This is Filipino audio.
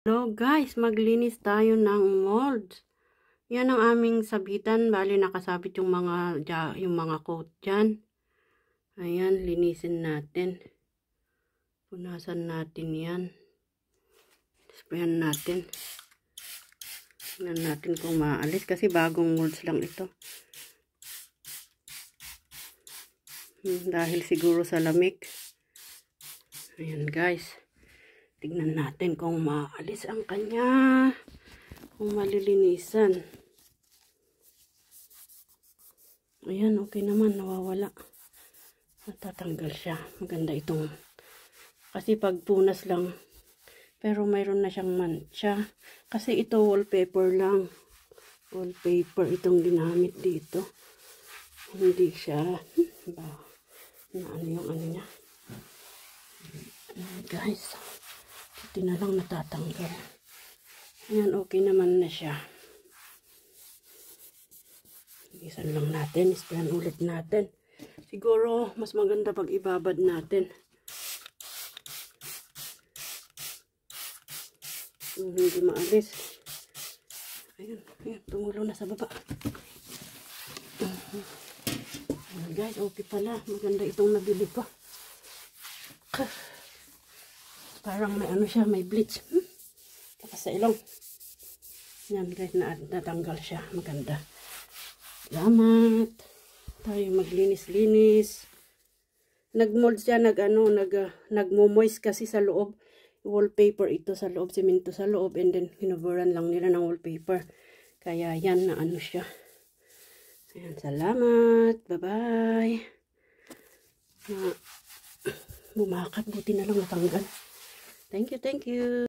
Hello guys, maglinis tayo ng molds. Yan ang aming sabitan. Bali nakasabit yung mga coat dyan. Ayan, linisin natin. Punasan natin yan. Sprayan natin. Tingnan natin kung maalis kasi bagong molds lang ito. Dahil siguro sa lamig. Ayan guys. Tignan natin kung maalis ang kanya. Kung malilinisan. Ayan, okay naman. Nawawala. Natatanggal siya. Maganda itong. Kasi pag punas lang. Pero mayroon na siyang mancha. Kasi ito wallpaper lang. Wallpaper itong ginamit dito. Hindi siya. Na ano yung ano niya. Guys. Ito na lang natatanggal. Ayan, okay naman na siya. Isan lang natin. Sprayan ulit natin. Siguro, mas maganda pag ibabad natin. Hindi maalis. Ayan, ayan. Tumulo na sa baba. Ayan, guys, okay pala. Maganda itong nabili ko. Parang may ano siya, may bleach. Tapos sa ilong. Yan guys, natanggal siya. Maganda. Salamat. Tayo maglinis-linis. Nag-mold siya, nagmo-moist kasi sa loob. Wallpaper ito sa loob, semento sa loob. And then, hinuburan lang nila ng wallpaper. Kaya yan na ano siya. Ayan, salamat. Bye-bye. Bumakat, buti na lang natanggal. Thank you, thank you.